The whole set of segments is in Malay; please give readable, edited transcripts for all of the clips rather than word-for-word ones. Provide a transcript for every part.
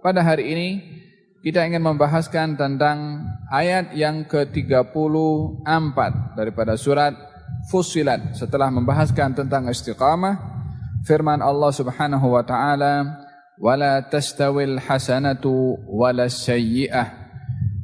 pada hari ini kita ingin membahaskan tentang ayat yang ke-34 daripada surat Fussilat. Setelah membahaskan tentang istiqamah, firman Allah Subhanahu wa taala, "Wala tastawil hasanatu wala sayyi'ah,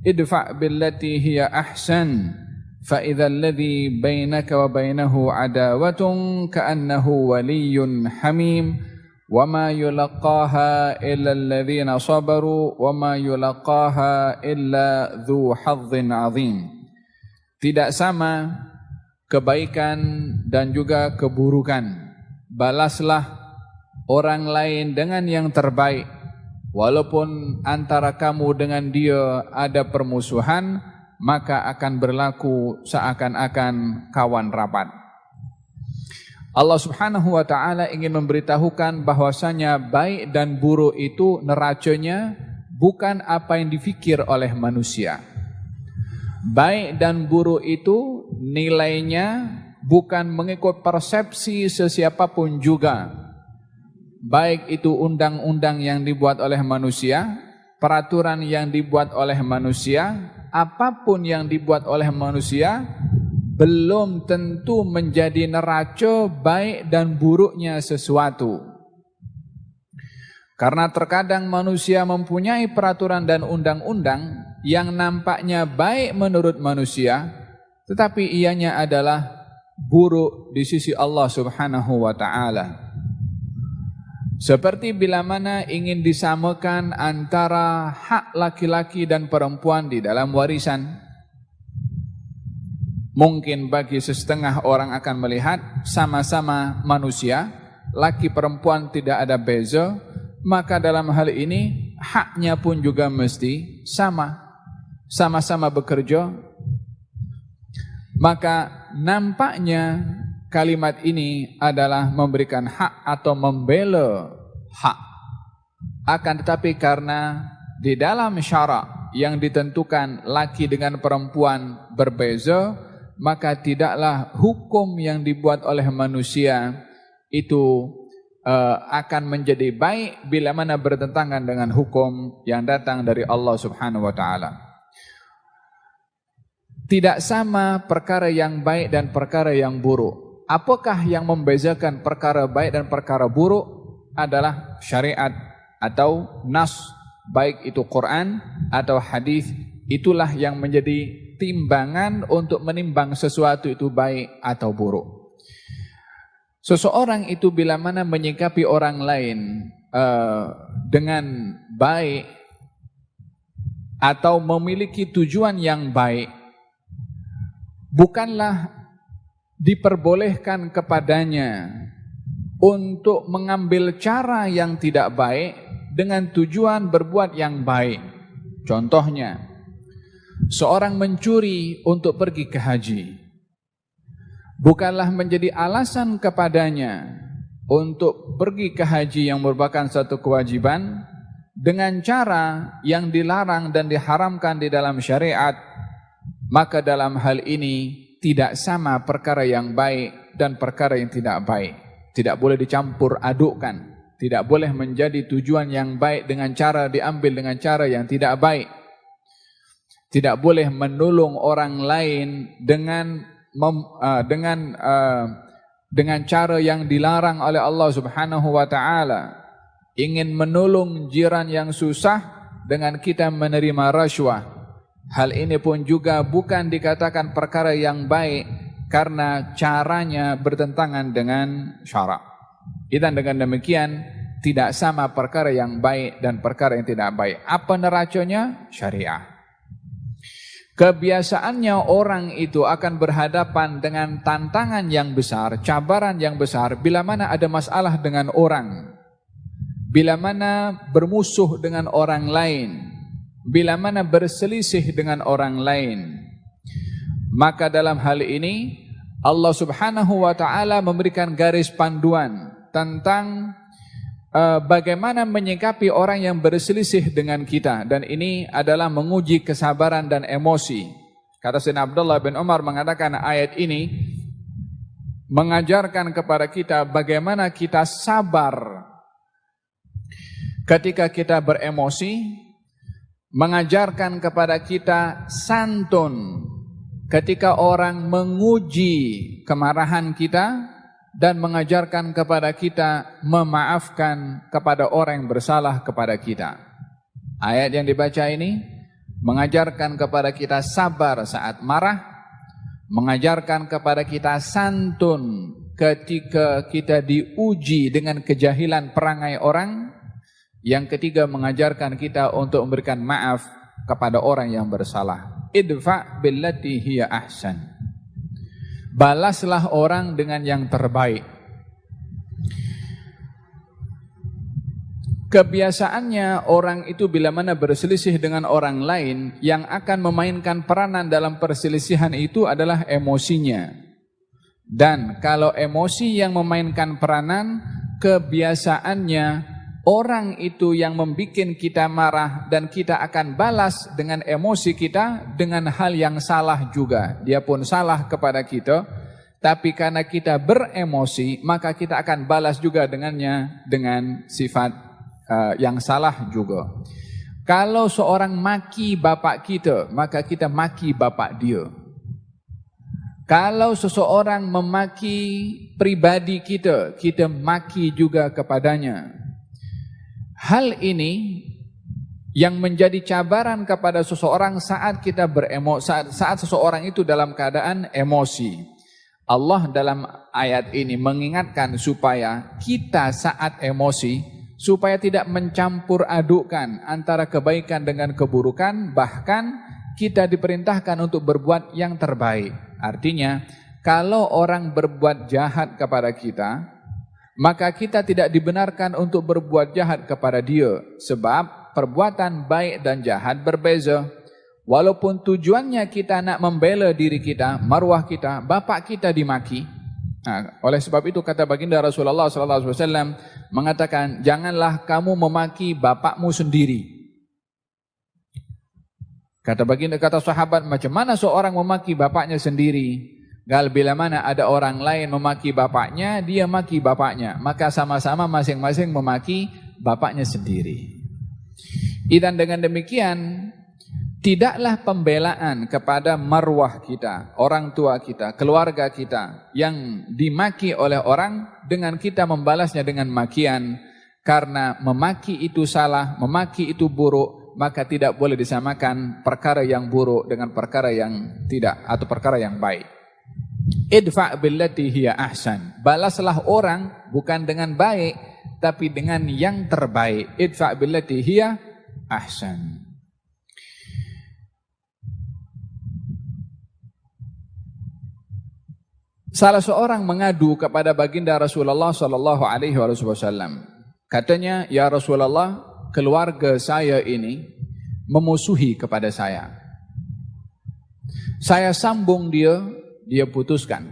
idfa' billati hiya ahsan, fa idzal ladzi bainaka wa bainahu adawatun ka'annahu waliyyun hamim, wa ma yulaqaha illa alladhina sabaru wa ma yulaqaha illa dzu hazzin 'adzim." Tidak sama kebaikan dan juga keburukan. Balaslah orang lain dengan yang terbaik, walaupun antara kamu dengan dia ada permusuhan, maka akan berlaku seakan-akan kawan rapat. Allah Subhanahu wa taala ingin memberitahukan bahwasanya baik dan buruk itu neracanya bukan apa yang difikir oleh manusia. Baik dan buruk itu nilainya bukan mengikut persepsi sesiapapun juga. Baik itu undang-undang yang dibuat oleh manusia, peraturan yang dibuat oleh manusia, apapun yang dibuat oleh manusia, belum tentu menjadi neraca baik dan buruknya sesuatu. Karena terkadang manusia mempunyai peraturan dan undang-undang yang nampaknya baik menurut manusia, tetapi ianya adalah buruk di sisi Allah Subhanahu wa taala. Seperti bila mana ingin disamakan antara hak laki-laki dan perempuan di dalam warisan. Mungkin bagi setengah orang akan melihat sama-sama manusia, laki perempuan tidak ada beza, maka dalam hal ini haknya pun juga mesti sama. Sama-sama bekerja. Maka nampaknya kalimat ini adalah memberikan hak atau membela hak. Akan tetapi karena di dalam syarak yang ditentukan laki dengan perempuan berbeza, maka tidaklah hukum yang dibuat oleh manusia itu akan menjadi baik bila mana bertentangan dengan hukum yang datang dari Allah Subhanahu wa taala. Tidak sama perkara yang baik dan perkara yang buruk. Apakah yang membezakan perkara baik dan perkara buruk? Adalah syariat atau nas, baik itu Quran atau hadis. Itulah yang menjadi timbangan untuk menimbang sesuatu itu baik atau buruk. Seseorang itu bila mana menyikapi orang lain dengan baik atau memiliki tujuan yang baik, bukanlah diperbolehkan kepadanya untuk mengambil cara yang tidak baik dengan tujuan berbuat yang baik. Contohnya, seorang mencuri untuk pergi ke haji, bukanlah menjadi alasan kepadanya untuk pergi ke haji yang merupakan satu kewajiban dengan cara yang dilarang dan diharamkan di dalam syariat. Maka dalam hal ini tidak sama perkara yang baik dan perkara yang tidak baik. Tidak boleh dicampur adukkan. Tidak boleh menjadi tujuan yang baik dengan cara diambil dengan cara yang tidak baik. Tidak boleh menolong orang lain dengan cara yang dilarang oleh Allah Subhanahu wa taala. Ingin menolong jiran yang susah dengan kita menerima rasuah. Hal ini pun juga bukan dikatakan perkara yang baik karena caranya bertentangan dengan syarak. Dan dengan demikian tidak sama perkara yang baik dan perkara yang tidak baik. Apa neracanya? Syariah. Kebiasaannya orang itu akan berhadapan dengan tantangan yang besar, cabaran yang besar bila mana ada masalah dengan orang, bila mana bermusuh dengan orang lain, bila mana berselisih dengan orang lain. Maka dalam hal ini Allah Subhanahu wa taala memberikan garis panduan tentang bagaimana menyikapi orang yang berselisih dengan kita, dan ini adalah menguji kesabaran dan emosi. Kata Sayyidina Abdullah bin Umar mengatakan ayat ini mengajarkan kepada kita bagaimana kita sabar ketika kita beremosi, mengajarkan kepada kita santun ketika orang menguji kemarahan kita, dan mengajarkan kepada kita memaafkan kepada orang yang bersalah kepada kita. Ayat yang dibaca ini mengajarkan kepada kita sabar saat marah, mengajarkan kepada kita santun ketika kita diuji dengan kejahilan perangai orang. Yang ketiga, mengajarkan kita untuk memberikan maaf kepada orang yang bersalah. Idfa' billati hiya ahsan. Balaslah orang dengan yang terbaik. Kebiasaannya orang itu bila mana berselisih dengan orang lain, yang akan memainkan peranan dalam perselisihan itu adalah emosinya. Dan kalau emosi yang memainkan peranan, kebiasaannya orang itu yang membuat kita marah, dan kita akan balas dengan emosi kita dengan hal yang salah juga. Dia pun salah kepada kita, tapi karena kita beremosi, maka kita akan balas juga dengannya dengan sifat yang salah juga. Kalau seorang maki bapak kita, maka kita maki bapak dia. Kalau seseorang memaki pribadi kita, kita maki juga kepadanya. Hal ini yang menjadi cabaran kepada seseorang saat kita saat seseorang itu dalam keadaan emosi. Allah dalam ayat ini mengingatkan supaya kita saat emosi, supaya tidak mencampur adukkan antara kebaikan dengan keburukan, bahkan kita diperintahkan untuk berbuat yang terbaik. Artinya, kalau orang berbuat jahat kepada kita, maka kita tidak dibenarkan untuk berbuat jahat kepada dia, sebab perbuatan baik dan jahat berbeza. Walaupun tujuannya kita nak membela diri kita, marwah kita, bapak kita dimaki. Nah, oleh sebab itu kata baginda Rasulullah SAW mengatakan, janganlah kamu memaki bapakmu sendiri. Kata sahabat, macam mana seorang memaki bapaknya sendiri? Gal bila mana ada orang lain memaki bapaknya, dia maki bapaknya, maka sama-sama masing-masing memaki bapaknya sendiri. Dan dengan demikian, tidaklah pembelaan kepada marwah kita, orang tua kita, keluarga kita yang dimaki oleh orang dengan kita membalasnya dengan makian, karena memaki itu salah, memaki itu buruk, maka tidak boleh disamakan perkara yang buruk dengan perkara yang tidak atau perkara yang baik. Idfa' billati hiya ahsan. Balaslah orang bukan dengan baik, tapi dengan yang terbaik. Idfa' billati hiya ahsan. Salah seorang mengadu kepada baginda Rasulullah sallallahu alaihi wasallam. Katanya, "Ya Rasulullah, keluarga saya ini memusuhi kepada saya. Saya sambung dia, dia putuskan.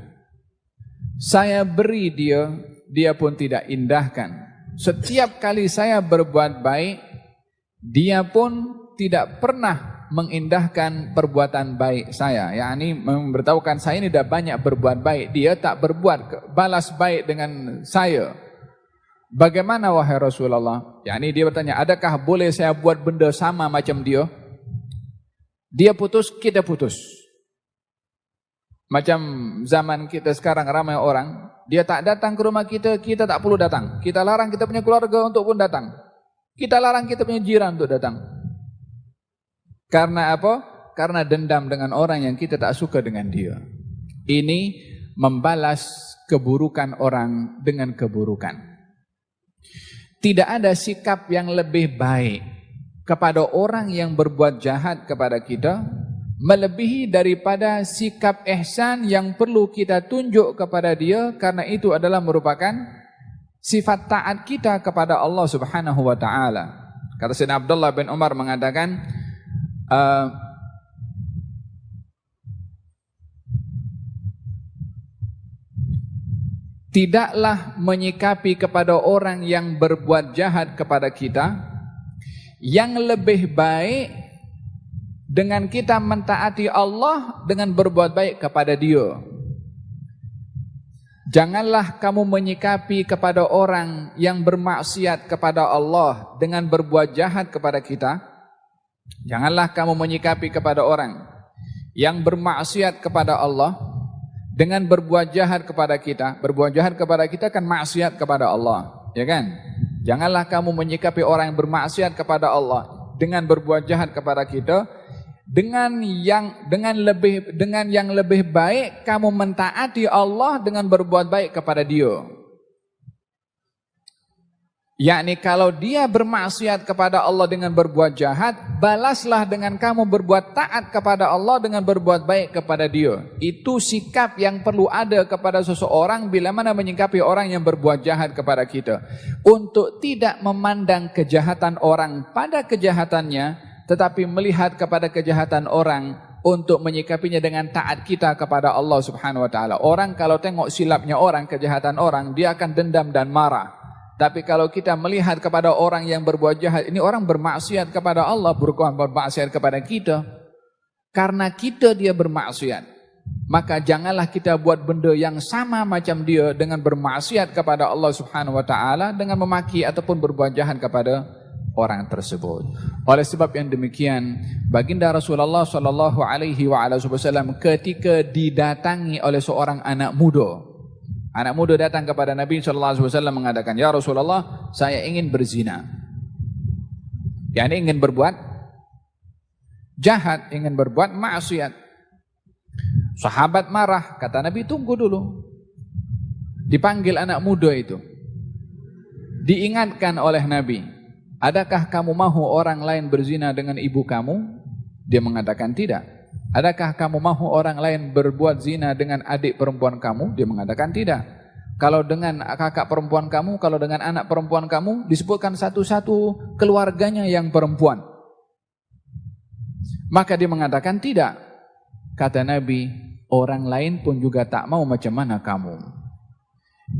Saya beri dia, dia pun tidak indahkan. Setiap kali saya berbuat baik, dia pun tidak pernah mengindahkan perbuatan baik saya." yakni memberitahukan saya ini dah banyak berbuat baik, dia tak berbuat balas baik dengan saya. Bagaimana wahai Rasulullah? yakni dia bertanya, adakah boleh saya buat benda sama macam dia? Dia putus, kita putus. Macam zaman kita sekarang ramai orang, dia tak datang ke rumah kita, kita tak perlu datang. Kita larang kita punya keluarga untuk pun datang. Kita larang kita punya jiran untuk datang. Karena apa? Karena dendam dengan orang yang kita tak suka dengan dia. Ini membalas keburukan orang dengan keburukan. Tidak ada sikap yang lebih baik kepada orang yang berbuat jahat kepada kita, melebihi daripada sikap ihsan yang perlu kita tunjuk kepada dia, karena itu adalah merupakan sifat taat kita kepada Allah Subhanahu wa taala. Kata Sayyidina Abdullah bin Umar mengatakan, tidaklah menyikapi kepada orang yang berbuat jahat kepada kita yang lebih baik dengan kita mentaati Allah dengan berbuat baik kepada dia. Janganlah kamu menyikapi kepada orang yang bermaksiat kepada Allah dengan berbuat jahat kepada kita. Janganlah kamu menyikapi kepada orang yang bermaksiat kepada Allah dengan berbuat jahat kepada kita. Berbuat jahat kepada kita kan maksiat kepada Allah, ya kan? Janganlah kamu menyikapi orang yang bermaksiat kepada Allah dengan berbuat jahat kepada kita. Dengan yang lebih baik kamu mentaati Allah dengan berbuat baik kepada dia. Yakni kalau dia bermaksiat kepada Allah dengan berbuat jahat, balaslah dengan kamu berbuat taat kepada Allah dengan berbuat baik kepada dia. Itu sikap yang perlu ada kepada seseorang bila mana menyikapi orang yang berbuat jahat kepada kita. Untuk tidak memandang kejahatan orang pada kejahatannya, tetapi melihat kepada kejahatan orang untuk menyikapinya dengan taat kita kepada Allah Subhanahu wa taala. Orang kalau tengok silapnya orang, kejahatan orang, dia akan dendam dan marah. Tapi kalau kita melihat kepada orang yang berbuat jahat, ini orang bermaksiat kepada Allah, bukan bermaksiat kepada kita. Karena kita dia bermaksiat, maka janganlah kita buat benda yang sama macam dia dengan bermaksiat kepada Allah Subhanahu wa taala dengan memaki ataupun berbuat jahat kepada orang tersebut. Oleh sebab yang demikian, baginda Rasulullah sallallahu alaihi wasallam ketika didatangi oleh seorang anak muda datang kepada Nabi sallallahu alaihi wasallam mengatakan, "Ya Rasulullah, saya ingin berzina." Ingin berbuat jahat, ingin berbuat maksiat. Sahabat marah, kata Nabi, "Tunggu dulu." Dipanggil anak muda itu. Diingatkan oleh Nabi, "Adakah kamu mahu orang lain berzina dengan ibu kamu?" Dia mengatakan tidak. "Adakah kamu mahu orang lain berbuat zina dengan adik perempuan kamu?" Dia mengatakan tidak. "Kalau dengan kakak perempuan kamu, kalau dengan anak perempuan kamu," disebutkan satu-satu keluarganya yang perempuan. Maka dia mengatakan tidak. Kata Nabi, "Orang lain pun juga tak mau macam mana kamu."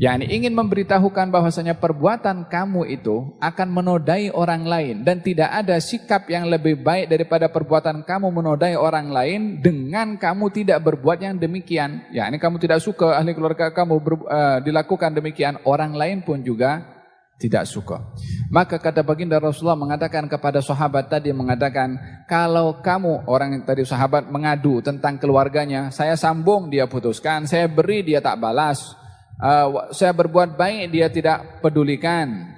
Ingin memberitahukan bahwasanya perbuatan kamu itu akan menodai orang lain, dan tidak ada sikap yang lebih baik daripada perbuatan kamu menodai orang lain dengan kamu tidak berbuat yang demikian. Kamu tidak suka ahli keluarga kamu dilakukan demikian, orang lain pun juga tidak suka. Maka kata baginda Rasulullah mengatakan kepada sahabat tadi, mengatakan, kalau kamu, orang yang tadi sahabat mengadu tentang keluarganya, saya sambung dia putuskan, saya beri dia tak balas, saya berbuat baik dia tidak pedulikan.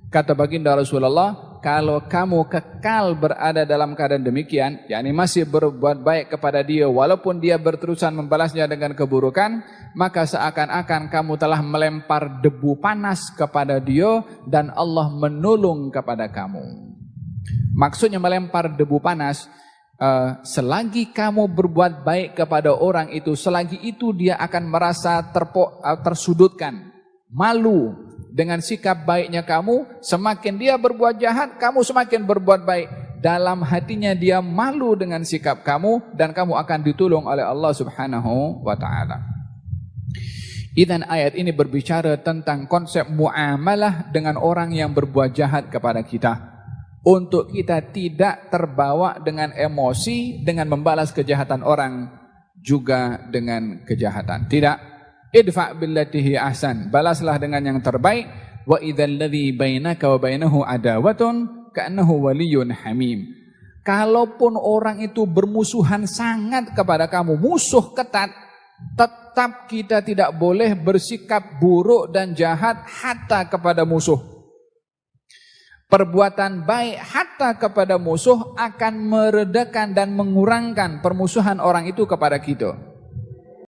Kata baginda Rasulullah, kalau kamu kekal berada dalam keadaan demikian, masih berbuat baik kepada dia walaupun dia berterusan membalasnya dengan keburukan, maka seakan-akan kamu telah melempar debu panas kepada dia dan Allah menolong kepada kamu. Maksudnya melempar debu panas, selagi kamu berbuat baik kepada orang itu, selagi itu dia akan merasa tersudutkan, malu dengan sikap baiknya kamu. Semakin dia berbuat jahat, kamu semakin berbuat baik. Dalam hatinya dia malu dengan sikap kamu, dan kamu akan ditolong oleh Allah Subhanahu wa taala. Idzan ayat ini berbicara tentang konsep muamalah dengan orang yang berbuat jahat kepada kita. Untuk kita tidak terbawa dengan emosi, dengan membalas kejahatan orang juga dengan kejahatan. Tidak. Idfa' billatihi ahsan. Balaslah dengan yang terbaik. Wa idzal ladzi bainaka wa bainahu adawatun ka'annahu waliyyun hamim. Kalaupun orang itu bermusuhan sangat kepada kamu, musuh ketat, tetap kita tidak boleh bersikap buruk dan jahat hatta kepada musuh. Perbuatan baik hatta kepada musuh akan meredakan dan mengurangkan permusuhan orang itu kepada kita.